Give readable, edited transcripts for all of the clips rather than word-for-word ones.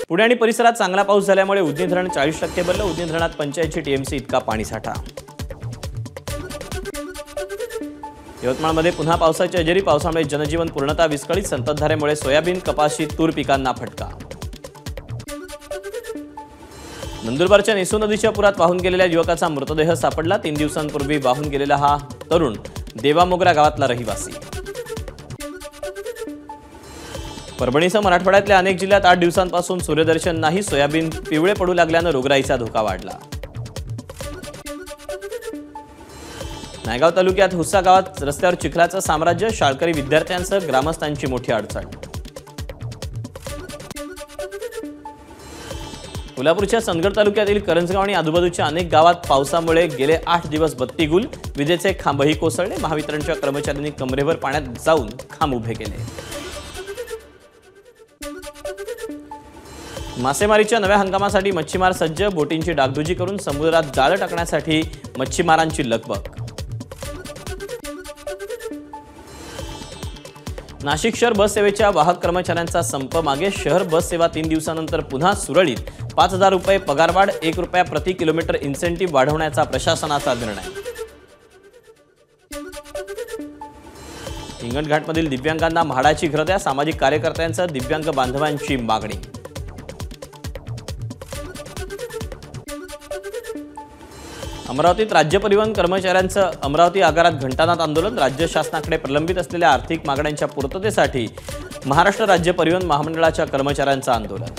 पुणे आणि परिसरात चांगला पाऊस झाल्यामुळे उजनी धरण 40% भरलं। उजनी धरणात 85 टीएमसी इतका पाणीसाठा। यवतमाळमध्ये पुन्हा पावसाची हजेरी। पावसामुळे जनजीवन पूर्णतः विस्कळीत। संततधारेमुळे सोयाबीन, कपाशी, तूर पिकांना फटका। नंदुरबारच्या नेसू नदीच्या पुरात वाहून गेलेल्या युवकाचा मृतदेह सापडला। 3 दिवसांपूर्वी वाहून गेलेला हा तरुण देवामोगरा गावातला रहिवासी। परभणीसह मराठवाड्यातल्या अनेक जिल्ह्यात 8 दिवसांपासून सूर्यदर्शन नाही। सोयाबीन पिवळे पडू लागल्यानं रोगराईचा धोका वाढला। नायगाव तालुक्यात हुस्सा गावात रस्त्यावर चिखलाचं साम्राज्य। शाळकरी विद्यार्थ्यांसह ग्रामस्थांची मोठी अडचण। कोल्हापूरच्या सनगर तालुक्यातील करंजगाव आणि आजूबाजूच्या अनेक गावात पावसामुळे गेले 8 दिवस बत्ती गुल। विजेचे खांबही कोसळले। महावितरणच्या कर्मचाऱ्यांनी कमरेवर पाण्यात जाऊन खांब उभे केले। मासेमारीच्या नव्या हंगामासाठी मच्छीमार सज्ज। बोटींची डागडुजी करून समुद्रात जाळं टाकण्यासाठी मच्छीमारांची लगबग। नाशिक शहर बस सेवेच्या वाहक कर्मचाऱ्यांचा संप मागे। शहर बस सेवा 3 दिवसानंतर पुन्हा सुरळीत। 5,000 रुपये पगारवाढ, 1 रुपया प्रति किलोमीटर इन्सेंटिव्ह वाढवण्याचा प्रशासनाचा निर्णय। हिंगणघाटमधील दिव्यांगांना म्हाडाची घरं द्या। सामाजिक कार्यकर्त्यांचं दिव्यांग बांधवांची मागणी। अमरावतीत राज्य परिवहन कर्मचाऱ्यांचं अमरावती आगारात घंटानाद आंदोलन। राज्य शासनाकडे प्रलंबित असलेल्या आर्थिक मागण्यांच्या पूर्ततेसाठी महाराष्ट्र राज्य परिवहन महामंडळाच्या कर्मचाऱ्यांचं आंदोलन।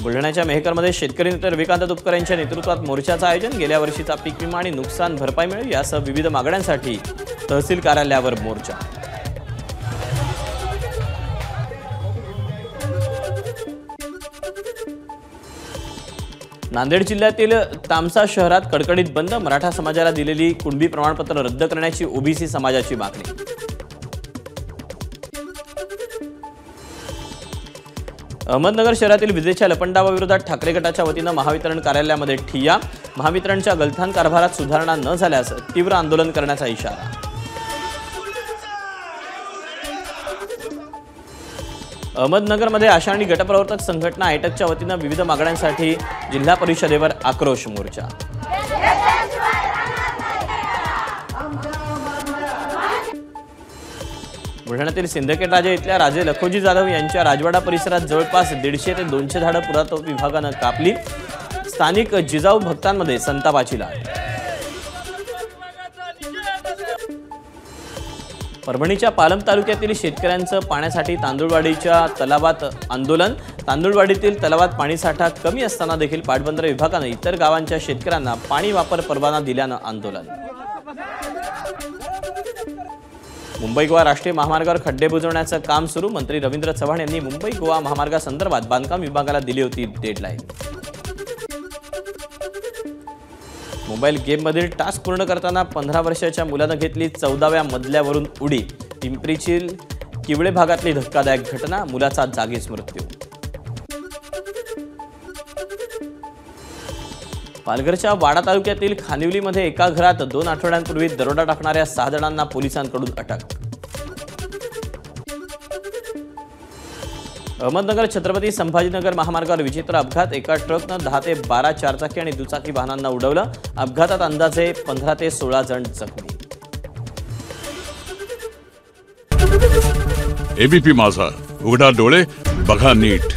बुलढाण्याच्या मेहकरमध्ये शेतकरी नेते रविकांत तुपकर यांच्या नेतृत्वात मोर्चाचं आयोजन। गेल्या वर्षीचा पीक विमा आणि नुकसान भरपाई मिळेल यासह विविध मागण्यांसाठी तहसील कार्यालयावर मोर्चा। नांदेड जिल्ह्यातील तामसा शहरात कडकडीत बंद। मराठा समाजाला दिलेली कुणबी प्रमाणपत्र रद्द करण्याची ओबीसी समाजाची मागणी। अहमदनगर शहरातील विजेच्या लपंडावाविरोधात ठाकरे गटाच्या वतीनं महावितरण कार्यालयामध्ये ठिय्या। महावितरणच्या गलथान कारभारात सुधारणा न झाल्यास तीव्र आंदोलन करण्याचा इशारा। अहमदनगरमध्ये आशा आणि गटप्रवर्तक संघटना आयटकच्या वतीनं विविध मागण्यांसाठी जिल्हा परिषदेवर आक्रोश मोर्चा। बुलढाण्यातील सिंदखेड राजा इथल्या राजे लखोजी जाधव यांच्या राजवाडा परिसरात जवळपास 150 ते 200 झाडं पुरातत्व विभागानं कापली। स्थानिक जिजाऊ भक्तांमध्ये संतापाची लाट। परभणीच्या पालम तालुक्यातील शेतकऱ्यांचं पाण्यासाठी तांदुळवाडीच्या तलावात आंदोलन। तांदुळवाडीतील तलावात पाणीसाठा कमी असताना देखील पाटबंधारे विभागानं इतर गावांच्या शेतकऱ्यांना पाणी वापर परवाना दिल्यानं आंदोलन। मुंबई गोवा राष्ट्रीय महामार्गावर खड्डे बुजवण्याचं काम सुरू। मंत्री रवींद्र चव्हाण यांनी मुंबई गोवा महामार्गासंदर्भात बांधकाम विभागाला दिली होती डेडलाईन। मोबाईल गेममधील टास्क पूर्ण करताना 15 वर्षाच्या मुलानं घेतली 14व्या मजल्यावरून उडी। पिंपरीतील किवळे भागातली धक्कादायक घटना। मुलाचा जागीच मृत्यू। पालघरच्या वाडा तालुक्यातील खानिवलीमध्ये एका घरात 2 आठवड्यांपूर्वी दरोडा टाकणाऱ्या 6 जणांना पोलिसांकडून अटक। अहमदनगर छत्रपती संभाजीनगर महामार्गावर विचित्र अपघात। एका ट्रकनं 10 ते 12 चारचाकी आणि दुचाकी वाहनांना उडवलं। अपघातात अंदाजे 15 ते 16 जण जखमी। एबीपी माझा, उघडा डोळे बघा नीट।